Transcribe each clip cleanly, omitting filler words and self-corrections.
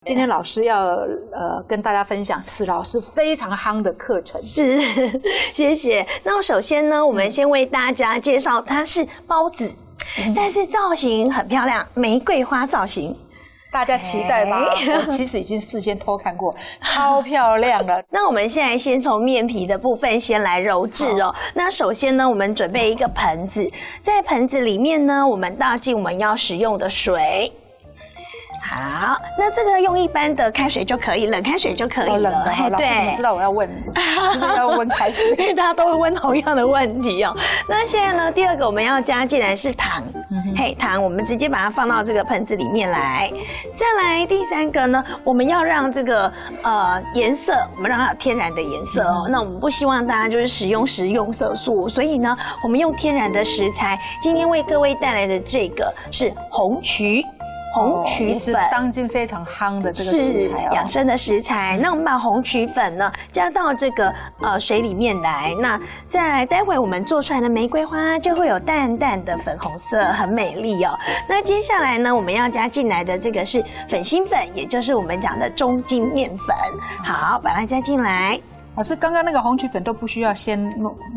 今天老师要跟大家分享史老师非常夯的课程。是，谢谢。那首先呢，我们先为大家介绍它是包子，但是造型很漂亮，玫瑰花造型。大家期待吧？我其实已经事先偷看过，超漂亮了。那我们现在先从面皮的部分先来揉制哦。那首先呢，我们准备一个盆子，在盆子里面呢，我们倒进我们要使用的水。好，那这个用一般的开水就可以，冷开水就可以了。冷的，老师怎么知道我要问？是不是要温开水？因为大家都会问同样的问题哦。那现在呢，第二个我们要加进来是糖，糖我们直接把它放到这个盆子里面来。再来第三个呢，我们要让这个颜色，我们让它有天然的颜色哦。那我们不希望大家就是使用食用色素，所以呢，我们用天然的食材。今天为各位带来的这个是红曲。红曲粉是当今非常夯的这个食材，养生的食材。那我们把红曲粉呢加到这个水里面来，那再来待会我们做出来的玫瑰花就会有淡淡的粉红色，很美丽哦。那接下来呢，我们要加进来的这个是粉心粉，也就是我们讲的中筋面粉。好，把它加进来。老师，刚刚那个红曲粉都不需要先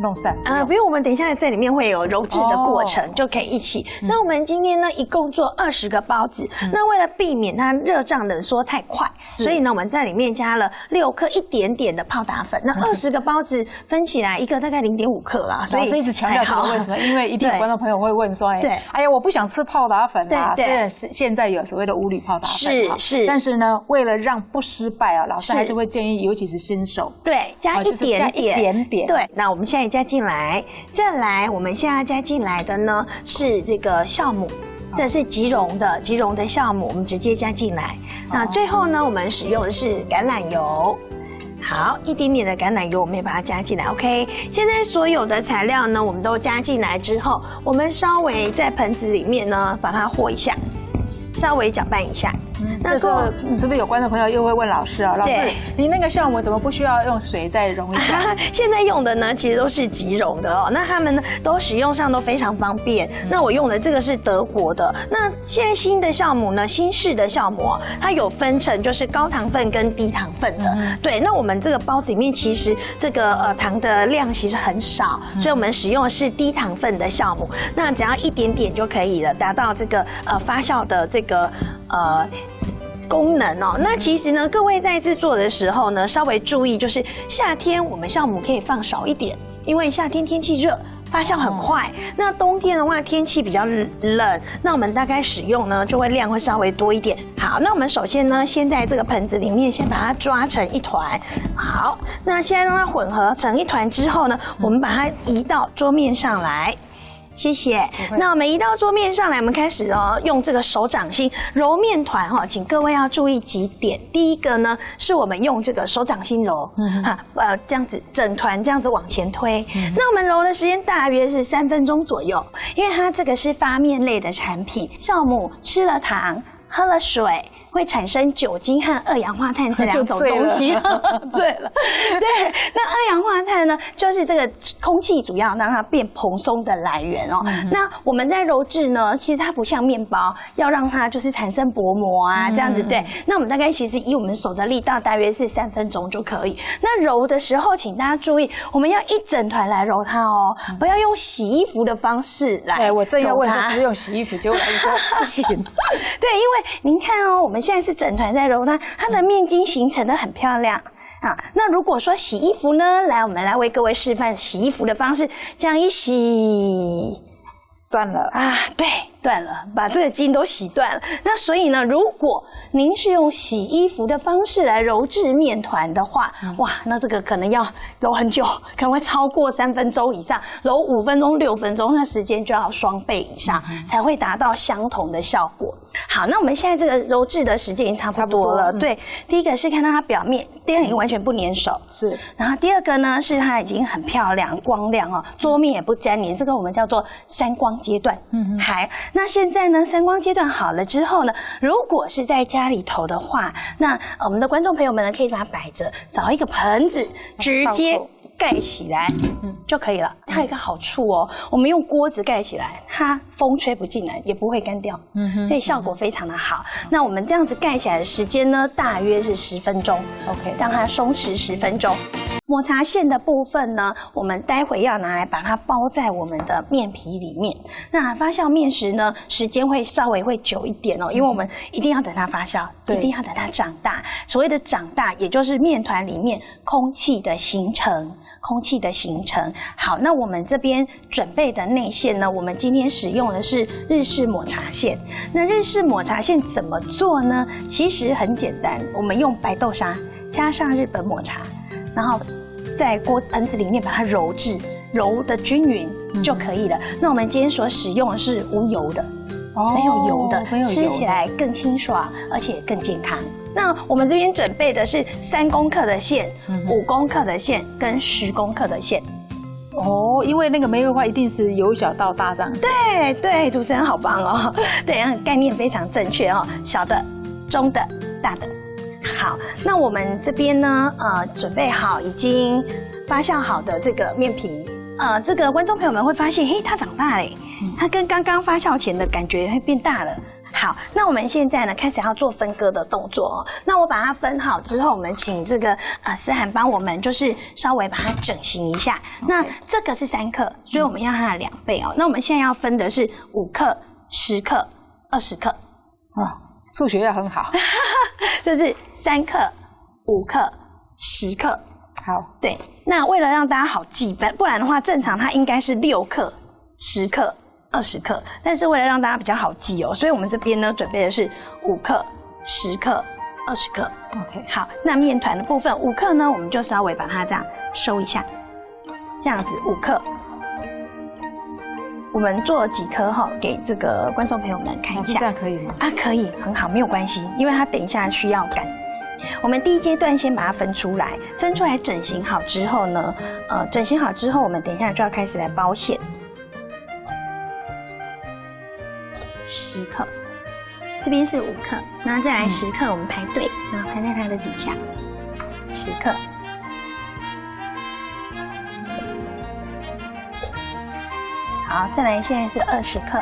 弄散不用，我们等一下在里面会有揉制的过程，就可以一起。那我们今天呢，一共做20个包子。那为了避免它热胀冷缩太快，所以呢，我们在里面加了6克一点点的泡打粉。那20个包子分起来，一个大概0.5克啦。所以老师一直强调这个为什么？因为一定有观众朋友会问说，哎呀，我不想吃泡打粉啊。对，现在有所谓的无铝泡打粉，是。但是呢，为了让不失败啊，老师还是会建议，尤其是新手，对。加一点点，对。那我们现在加进来，再来，我们现在加进来的呢是这个酵母，这是即溶的酵母，我们直接加进来。那最后呢，我们使用的是橄榄油。好，一点点的橄榄油，我们也把它加进来。OK， 现在所有的材料呢，我们都加进来之后，我们稍微在盆子里面呢把它和一下，稍微搅拌一下。那时候是不是有观众朋友又会问老师啊？老师，你那个酵母怎么不需要用水再溶一下？现在用的呢，其实都是即溶的哦。那他们呢，都使用上都非常方便。那我用的这个是德国的。那现在新的酵母呢，新式的酵母，它有分成就是高糖分跟低糖分的。对，那我们这个包子里面其实这个糖的量其实很少，所以我们使用的是低糖分的酵母。那只要一点点就可以了，达到这个发酵的这个功能哦。那其实呢，各位在制作的时候呢，稍微注意，就是夏天我们酵母可以放少一点，因为夏天天气热，发酵很快。那冬天的话，天气比较冷，那我们大概使用呢，就会量会稍微多一点。好，那我们首先呢，先在这个盆子里面先把它抓成一团。好，那现在让它混合成一团之后呢，我们把它移到桌面上来。谢谢。那我们移到桌面上来，我们开始用这个手掌心揉面团哈，请各位要注意几点。第一个呢，是我们用这个手掌心揉，这样子整团这样子往前推。那我们揉的时间大约是3分钟左右，因为它这个是发面类的产品，酵母吃了糖，喝了水，会产生酒精和二氧化碳这2种东西。对了，对，那二氧化碳呢，就是这个空气主要让它变蓬松的来源哦。那我们在揉制呢，其实它不像面包，要让它就是产生薄膜啊，这样子对。那我们大概其实以我们手的力道，大约是3分钟就可以。那揉的时候，请大家注意，我们要一整团来揉它哦，不要用洗衣服的方式来。我正要问说是不是用洗衣服，结果老师说不行。对，因为您看哦，我们现在是整团在揉它，它的面筋形成的很漂亮啊。那如果说洗衣服呢，来，我们来为各位示范洗衣服的方式，这样一洗，断了啊，对，断了，把这个筋都洗断了。那所以呢，如果您是用洗衣服的方式来揉制面团的话，哇，那这个可能要揉很久，可能会超过3分钟以上，揉5分钟、6分钟，那时间就要双倍以上，才会达到相同的效果。好，那我们现在这个揉制的时间已经差不多了。对，第一个是看到它表面，第二个完全不粘手，是。然后第二个呢，是它已经很漂亮、光亮哦，桌面也不沾黏，这个我们叫做3光阶段。好，那现在呢，3光阶段好了之后呢，如果是在家里头的话，那我们的观众朋友们呢，可以把它摆着，找一个盆子，直接盖起来，就可以了。它有一个好处哦，我们用锅子盖起来，它风吹不进来，也不会干掉，所以效果非常的好。那我们这样子盖起来的时间呢，大约是10分钟 ，OK， 让它松弛10分钟。抹茶馅的部分呢，我们待会要拿来把它包在我们的面皮里面。那发酵面食呢，时间会稍微久一点哦，因为我们一定要等它发酵，一定要等它长大。所谓的长大，也就是面团里面空气的形成。好，那我们这边准备的内馅呢，我们今天使用的是日式抹茶馅。那日式抹茶馅怎么做呢？其实很简单，我们用白豆沙加上日本抹茶，然后在盆子里面把它揉得均匀就可以了。那我们今天所使用的是无油的，没有油的，吃起来更清爽，而且更健康。那我们这边准备的是3公克的馅、5公克的馅跟10公克的馅。哦，因为那个玫瑰花一定是由小到大这样子。对，主持人好棒哦，对，概念非常正确哦，小的、中的、大的。好，那我们这边呢，准备好已经发酵好的这个面皮，这个观众朋友们会发现，嘿，它长大嘞，它跟刚刚发酵前的感觉会变大了。好，那我们现在呢开始要做分割的动作哦。那我把它分好之后，我们请这个思涵帮我们就是稍微把它整形一下。那这个是3克，所以我们要它的2倍哦。那我们现在要分的是5克、10克、20克。哇，数学要很好。这是3克、5克、10克。好，对。那为了让大家好记，不然的话，正常它应该是6克、10克。20克，但是为了让大家比较好记哦，所以我们这边呢准备的是5克、10克、20克。OK， 好，那面团的部分5克呢，我们就稍微把它这样收一下，这样子5克。我们做几颗哈，给这个观众朋友们看一下。这样可以吗？可以，很好，没有关系，因为它等一下需要擀。我们第一阶段先把它分出来整形好之后呢，整形好之后，我们等一下就要开始来包馅。10克，这边是5克，然后再来10克，我们排队，然后排在它的底下，10克。好，再来现在是20克。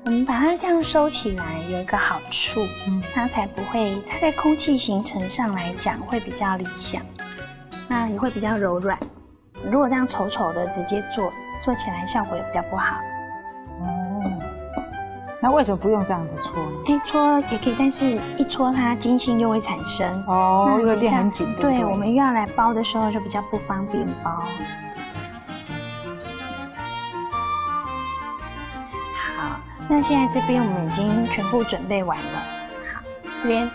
我们把它这样收起来，有一个好处，它才不会，它在空气形成上来讲会比较理想，那也会比较柔软。如果这样丑丑的直接做起来效果也比较不好。那为什么不用这样子搓呢？搓也可以，但是一搓它筋性又会产生。那会变很紧，对，我们又要来包的时候就比较不方便包。那现在这边我们已经全部准备完了。好，这边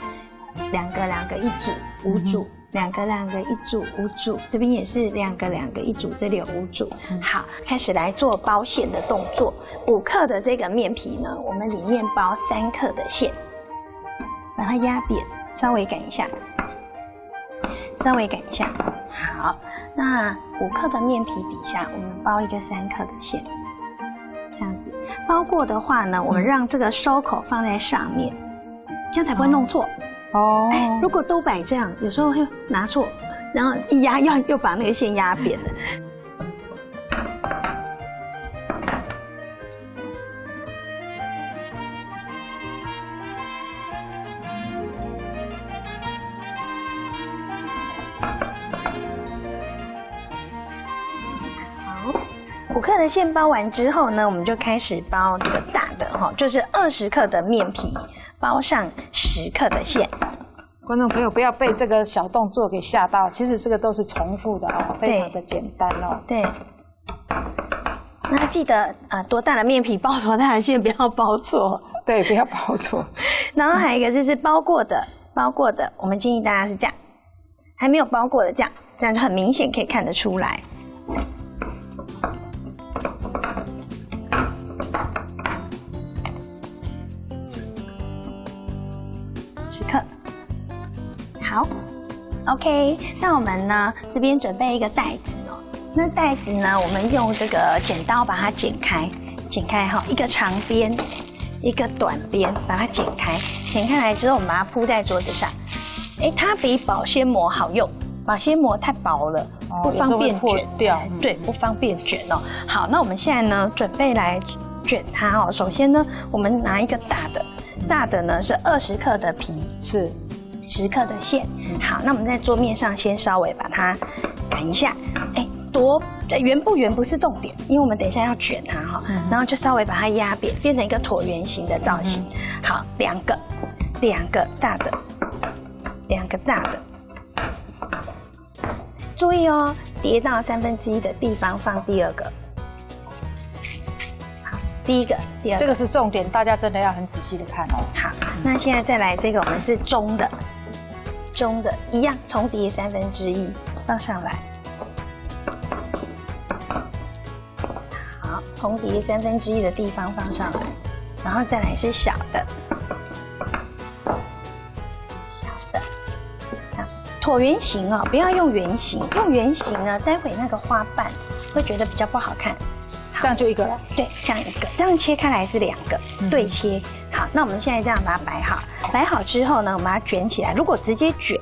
两个一组5组，2个1组5组，这边也是2个1组，这里有5组。好，开始来做包馅的动作。5克的这个面皮呢，我们里面包3克的馅，把它压扁，稍微擀一下。好，那5克的面皮底下，我们包一个3克的馅。这样子包过的话呢，我们让这个收口放在上面，这样才不会弄错。如果都摆这样，有时候会拿错，然后一压又把那个馅压扁了。5克的馅包完之后呢，我们就开始包这个大的就是20克的面皮，包上10克的馅。观众朋友不要被这个小动作给吓到，其实这个都是重复的非常的简单对。那记得多大的面皮包多大的馅，不要包错。对，不要包错。然后还有一个就是包过的，我们建议大家是这样，还没有包过的这样就很明显可以看得出来。10克，好 ，OK。那我们呢这边准备一个袋子那袋子呢，我们用这个剪刀把它剪开哈，一个长边，一个短边，把它剪开来之后，我们把它铺在桌子上。它比保鲜膜好用，保鲜膜太薄了，不方便卷掉。对，不方便卷哦。好，那我们现在呢，准备来卷它哦。首先呢，我们拿一个大的呢是20克的皮，是10克的馅。好，那我们在桌面上先稍微把它擀一下，圆不圆不是重点，因为我们等一下要卷它哈，然后就稍微把它压扁，变成一个椭圆形的造型。好，两个大的，注意哦，叠到1/3的地方放第二个。好，第一个，第二个，这个是重点，大家真的要很仔细的看哦。好，那现在再来这个，我们是中的，一样重叠1/3放上来。好，重叠1/3的地方放上来，然后再来是小的，椭圆形哦，不要用圆形，用圆形呢，待会那个花瓣会觉得比较不好看。这样就一个了。对，这样一个，这样切开来是2个，对切。好，那我们现在这样把它摆好，摆好之后呢，我们把它卷起来。如果直接卷，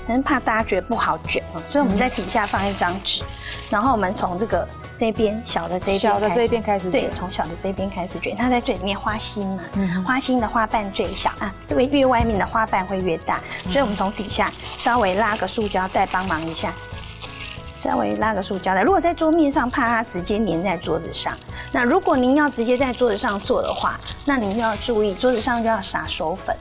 可能怕大家觉得不好卷哦，所以我们在底下放一张纸，然后我们从这边小的这一边开始卷，对，从小的这边开始卷。它在最里面花心嘛，花心的花瓣最小啊，因为越外面的花瓣会越大，所以我们从底下稍微拉个塑胶袋帮忙一下。稍微拉个塑胶袋，如果在桌面上，怕它直接粘在桌子上。那如果您要直接在桌子上做的话，那您要注意，桌子上就要撒手粉。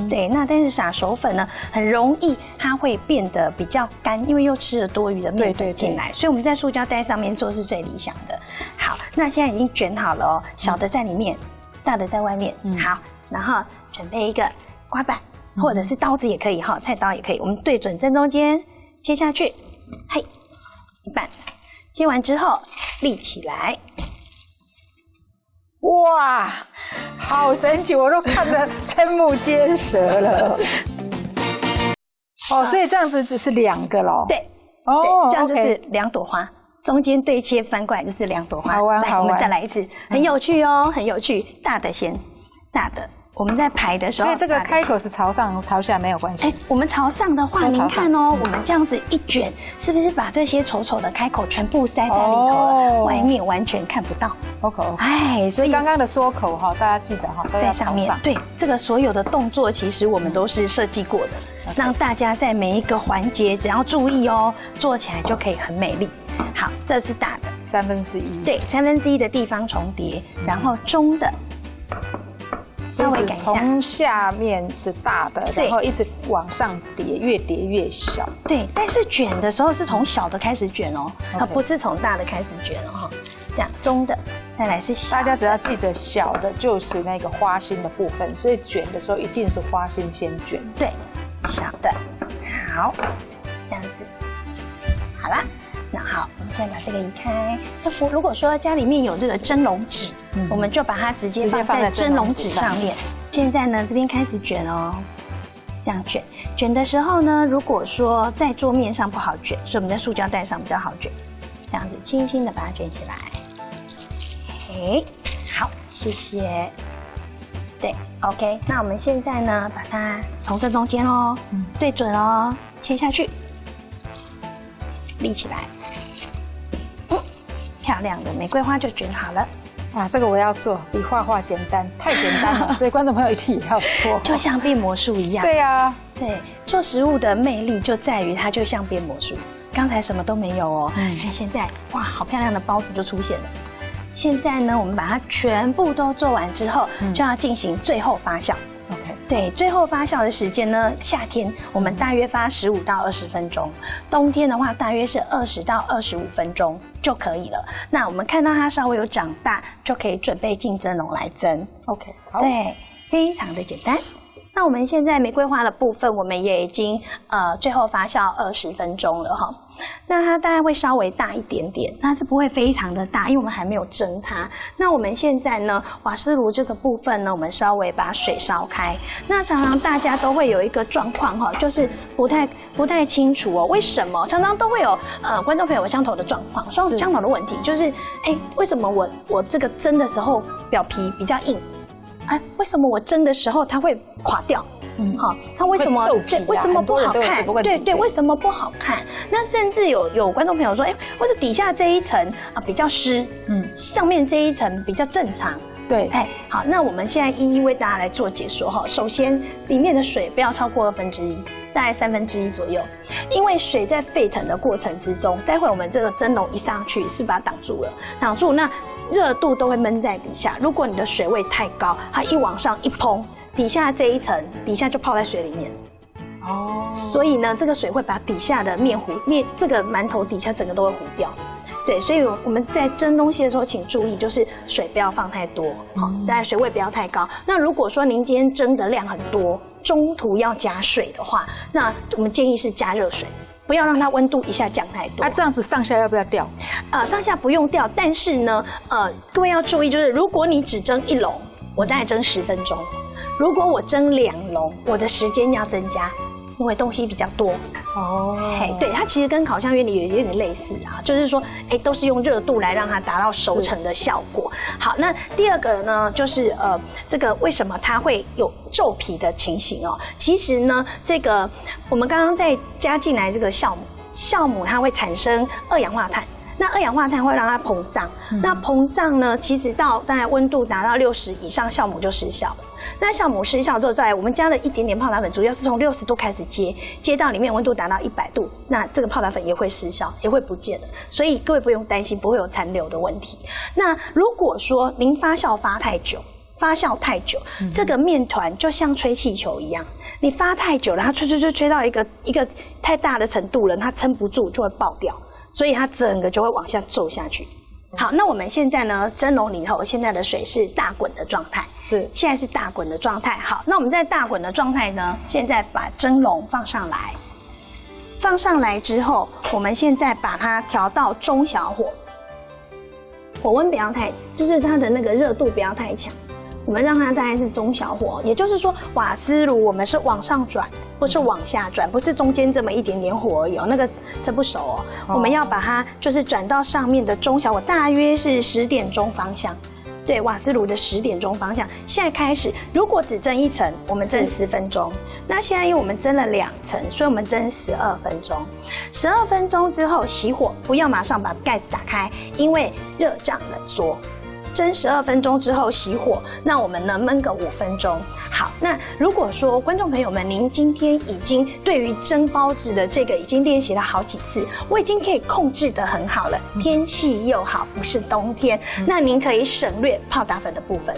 对，那但是撒手粉呢，很容易它会变得比较干，因为又吃了多余的面粉进来，所以我们在塑胶袋上面做是最理想的。好，那现在已经卷好了哦，小的在里面，大的在外面。好，然后准备一个刮板，或者是刀子也可以哈，菜刀也可以，我们对准正中间切下去，嘿。一半，切完之后立起来，哇，好神奇，我都看得瞠目结舌了。哦，所以这样子只是2个咯。对，哦，这样就是2朵花，中间对切翻过来就是2朵花。好玩，好玩，我们再来一次，很有趣哦，很有趣。大的先，大的。我们在排的时候，所以这个开口是朝上朝下没有关系。我们朝上的话，您看哦，我们这样子一卷，是不是把这些丑丑的开口全部塞在里头了？外面完全看不到。OK， 所以刚刚的缩口哈，大家记得哈，在上面。对，这个所有的动作其实我们都是设计过的，让大家在每一个环节只要注意哦，做起来就可以很美丽。好，这是大的1/3。对，1/3的地方重叠，然后中的。稍微改一下，从下面是大的，然后一直往上叠，越叠越小。对，但是卷的时候是从小的开始卷哦，它不是从大的开始卷哦。这样中的，再来是小的。大家只要记得小的就是那个花心的部分，所以卷的时候一定是花心先卷。对，小的，好，这样子，好啦。那好，我们现在把这个移开。如果说家里面有这个蒸笼纸，我们就把它直接放在蒸笼纸上面。现在呢，这边开始卷哦，这样卷。卷的时候呢，如果说在桌面上不好卷，所以我们在塑胶袋上比较好卷。这样子轻轻的把它卷起来。好，谢谢。对 ，OK。那我们现在呢，把它从这中间哦，对准哦，切下去，立起来。漂亮的玫瑰花就卷好了。啊，这个我要做，比画画简单，太简单了，所以观众朋友一定也要做，就像变魔术一样。对呀，对，做食物的魅力就在于它就像变魔术。刚才什么都没有哦，现在哇，好漂亮的包子就出现了。现在呢，我们把它全部都做完之后，就要进行最后发酵。对，最后发酵的时间呢，夏天我们大约发15到20分钟，冬天的话大约是20到25分钟就可以了。那我们看到它稍微有长大，就可以准备进蒸笼来蒸。OK， 好，对，非常的简单。那我们现在玫瑰花的部分，我们也已经最后发酵20分钟了哈。那它大概会稍微大一点点，那是不会非常的大，因为我们还没有蒸它。那我们现在呢，瓦斯炉这个部分呢，我们稍微把水烧开。那常常大家都会有一个状况哈，就是不太清楚哦，为什么常常都会有观众朋友相同的状况，相同的问题，就是为什么我这个蒸的时候表皮比较硬？为什么我蒸的时候它会垮掉？好，它为什么为什么不好看？对，为什么不好看？那甚至有观众朋友说，或者底下这一层比较湿，上面这一层比较正常。对，好，那我们现在一一为大家来做解说哈。首先，里面的水不要超过1/2，大概1/3左右，因为水在沸腾的过程之中，待会我们这个蒸笼一上去是把它挡住了，那热度都会闷在底下。如果你的水位太高，它一往上一烹，底下这一层底下就泡在水里面。所以呢，这个水会把底下的这个馒头底下整个都会糊掉。对，所以我们在蒸东西的时候，请注意，就是水不要放太多，再水位不要太高。那如果说您今天蒸的量很多，中途要加水的话，那我们建议是加热水，不要让它温度一下降太多。这样子上下要不要调？上下不用调，但是呢，各位要注意，就是如果你只蒸1笼，我大概蒸10分钟；如果我蒸2笼，我的时间要增加。因为东西比较多对，它其实跟烤箱原理有点类似啊，就是说，都是用热度来让它达到熟成的效果。好，那第二个呢，就是这个为什么它会有皱皮的情形哦？其实呢，这个我们刚刚在加进来这个酵母它会产生2氧化碳。那2氧化碳会让它膨胀，那膨胀呢，其实到大概温度达到60以上，酵母就失效了。那酵母失效之后，再来我们加了一点点泡打粉，主要是从60度开始接到里面温度达到100度，那这个泡打粉也会失效，也会不见了。所以各位不用担心不会有残留的问题。那如果说您发酵太久，这个面团就像吹气球一样，你发太久了，它吹到一个太大的程度了，它撑不住就会爆掉。所以它整个就会往下皱下去。好，那我们现在呢，蒸笼里头现在的水是大滚的状态，现在是大滚的状态。好，那我们在大滚的状态呢，现在把蒸笼放上来之后，我们现在把它调到中小火，火温不要太，就是它的那个热度不要太强。我们让它大概是中小火，也就是说瓦斯炉我们是往上转，不是往下转，不是中间这么一点点火而已哦，那个这不熟哦。我们要把它就是转到上面的中小火，大约是10点钟方向。对，瓦斯炉的10点钟方向。现在开始，如果只蒸1层，我们蒸10分钟。那现在因为我们蒸了2层，所以我们蒸12分钟。12分钟之后熄火，不要马上把盖子打开，因为热胀冷缩。蒸12分钟之后熄火，那我们呢焖个5分钟。好，那如果说观众朋友们，您今天已经对于蒸包子的这个已经练习了好几次，我已经可以控制得很好了，天气又好，不是冬天，那您可以省略泡打粉的部分。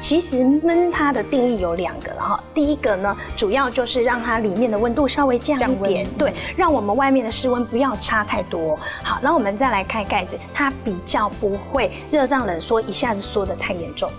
其实焖它的定义有2个哈，第一个呢，主要就是让它里面的温度稍微降一点，对，让我们外面的室温不要差太多。好，那我们再来开盖子，它比较不会热胀冷缩，一下子缩得太严重。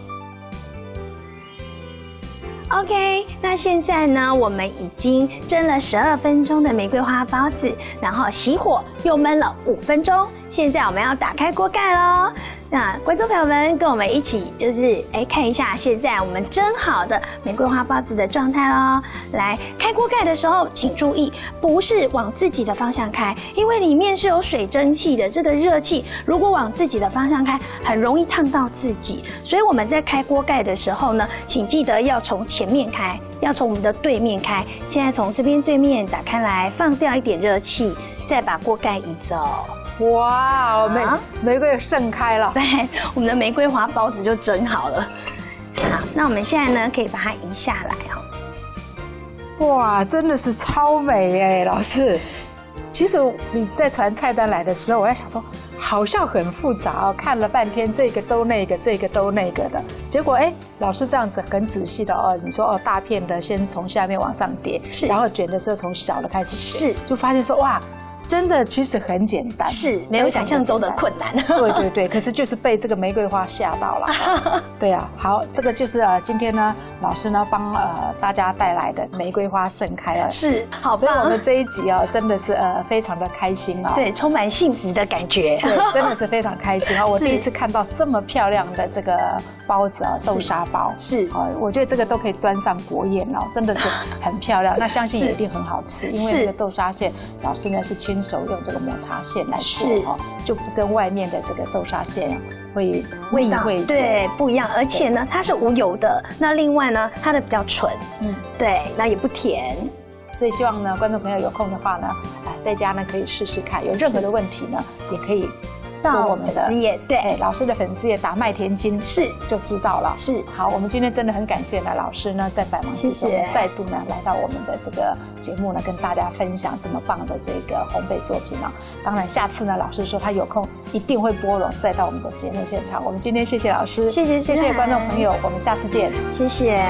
OK， 那现在呢，我们已经蒸了12分钟的玫瑰花包子，然后熄火又焖了5分钟。现在我们要打开锅盖咯。那观众朋友们跟我们一起就是看一下现在我们蒸好的玫瑰花包子的状态咯。来，开锅盖的时候请注意，不是往自己的方向开，因为里面是有水蒸气的，这个热气如果往自己的方向开，很容易烫到自己。所以我们在开锅盖的时候呢，请记得要从前面开，要从我们的对面开。现在从这边对面打开来，放掉一点热气，再把锅盖移走。哇，玫瑰盛开了，对，我们的玫瑰花包子就蒸好了。好，那我们现在呢，可以把它移下来哈。哇，真的是超美哎，老师。其实你在传菜单来的时候，我在想说，好像很复杂哦，看了半天，这个都那个，这个都那个的。结果老师这样子很仔细的哦，你说大片的先从下面往上叠，然后卷的时候从小的开始卷，就发现说哇。真的其实很简单，是没有想象中的困难。对对对，可是就是被这个玫瑰花吓到了。对啊，好，这个就是今天呢，老师呢帮大家带来的玫瑰花盛开了，是好棒。所以我们这一集真的是非常的开心啊，对，充满幸福的感觉，对，真的是非常开心啊！我第一次看到这么漂亮的这个包子豆沙包，是我觉得这个都可以端上国宴哦，真的是很漂亮。那相信也一定很好吃，因为这个豆沙馅，老师呢是亲手用这个抹茶馅来做哦，就不跟外面的这个豆沙馅会味对不一样，而且呢它是无油的，那另外呢它的比较纯，对，那也不甜。所以希望呢，观众朋友有空的话呢，在家呢可以试试看，有任何的问题呢，也可以到我们的对老师的粉丝页打麦田金是就知道了。是好，我们今天真的很感谢呢老师呢在百忙之中再度呢来到我们的这个节目呢，跟大家分享这么棒的这个烘焙作品啊。当然下次呢老师说他有空一定会拨冗再到我们的节目现场。我们今天谢谢老师，谢谢观众朋友，我们下次见，谢谢。